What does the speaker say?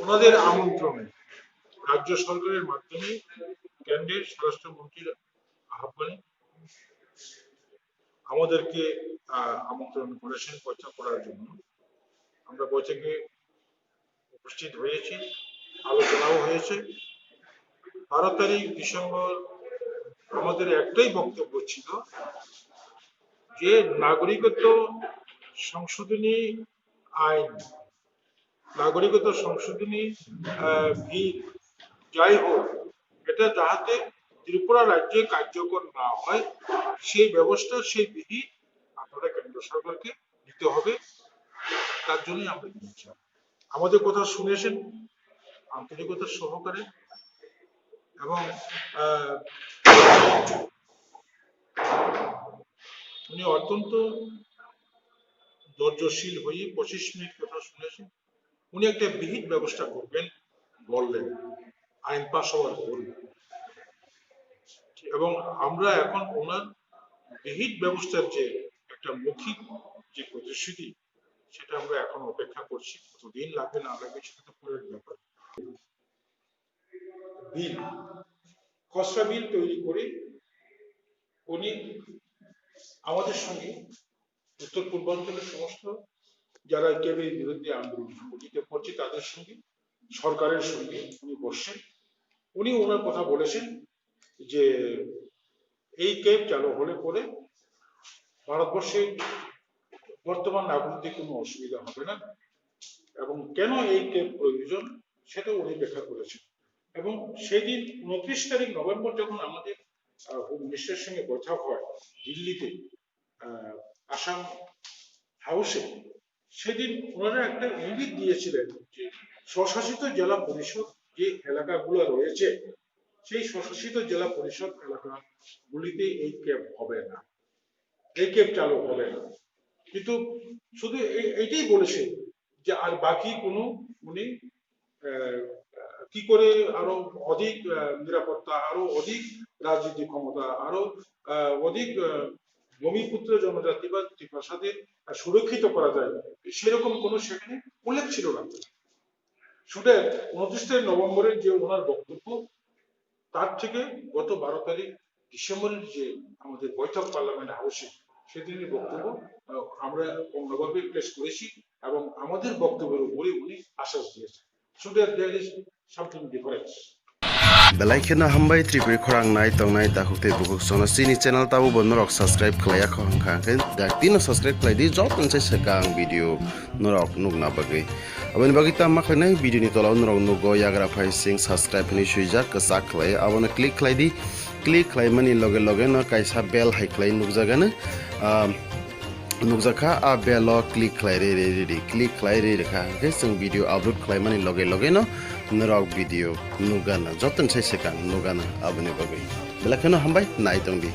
ওনাদের আমন্ত্রণে রাজ্য সরকারের মাধ্যমে কেন্দ্রের স্বরাষ্ট্রমন্ত্রীর আহ্বানে আমাদেরকে আমন্ত্রণ করেছেন বৈঠক করার জন্য। আমরা বৈঠকে উপস্থিত হয়েছি, আলোচনাও হয়েছে। 12 তারিখ ডিসেম্বর আমাদের একটাই বক্তব্য ছিল যে নাগরিকত্ব সংশোধনী আইন, নাগরিকত্ব সংশোধনী বিল যাই হোক, এটা যাহাতে ত্রিপুরা রাজ্যে কার্যকর না হয় সেই ব্যবস্থা, সেই বিধি আপনারা কেন্দ্র সরকারকে নিতে হবে। তার জন্যই আমরা নিচ্ছি। আমাদের কথা শুনেছেন আন্তরিকতার সহকারে এবং উনি অত্যন্ত ধৈর্যশীল হয়ে 25 মিনিট কথা শুনেছেন। উনি একটা বিহিত ব্যবস্থা করবেন বললেন আইন পাশ হওয়ার পর, এবং আমরা এখন ওনার বিহিত ব্যবস্থার যে একটা মৌখিক যে প্রতিশ্রুতি সেটা আমরা এখন অপেক্ষা করছি। কতদিন লাগবে না লাগবে সেটা তো পরের ব্যাপার। বিল, খসড়া বিল তৈরি করে উনি আমাদের সঙ্গে উত্তর পূর্বাঞ্চলের সমস্ত যারা কেবের বিরুদ্ধে আন্দোলন সংগঠিত করছে তাদের সঙ্গে, সরকারের সঙ্গে উনি বসছেন। উনি ওনার কথা বলেছেন যে এই ক্যাব চালু হলে পরে ভারতবর্ষে বর্তমান নাগরিকদের কোনো অসুবিধা হবে না, এবং কেন এই ক্যাব প্রয়োজন সেটা উনি ব্যাখ্যা করেছেন। এবং সেদিন 29 তারিখ নভেম্বর যখন আমাদের হোম মিনিস্টারের সঙ্গে বৈঠক হয় দিল্লিতে আসাম হাউসে, সেদিন ওনারা একটা ইঙ্গিত দিয়েছিলেন যে স্বশাসিত জেলা পরিষদ যে এলাকাগুলো রয়েছে সেই স্বশাসিত জেলা পরিষদ এলাকাগুলিতে এই ক্যাব হবে না, এই ক্যাব চালু হবে না। কিন্তু শুধু এইটাই বলেছে যে আর বাকি কোনো উনি কি করে আরো অধিক নিরাপত্তা, আরো অধিক রাজনৈতিক ক্ষমতা, আরো অধিক ভূমিপুত্র জনজাতি বা ভাষাদের সুরক্ষিত করা যায় সেরকম কোনো সেখানে উল্লেখ ছিল না। শুধু 29 নভেম্বরের যে ওনার বক্তব্য, তার থেকে গত 12 তারিখ ডিসেম্বরের যে আমাদের বৈঠক পার্লামেন্ট হাউসে সেদিনের বক্তব্য আমরা অন্যভাবে প্লেস করেছি এবং আমাদের বক্তব্যের উপরে উনি আশ্বাস দিয়েছেন। So there is something different. Belaikena hambai tripuri khorang nai tong nai da hukte buguk sona sini channel tabu bon norok subscribe khlaya khong khang dak tino subscribe khlai di jot nse sekang video norok nuk na bagai aboni bagi ta ma khlai video ni tolaw norok nugo yagra phai sing subscribe ni suijak kasak khlai abona click khlai di click khlai mani loge loge no kaisa bell hai khlai nuk jaga na nukjaka a bell click khlai re click khlai re kha ke sing video upload khlai mani loge loge no norok video nugana joton sai sekang nugana aboni bagai belakeno hambai nai tong di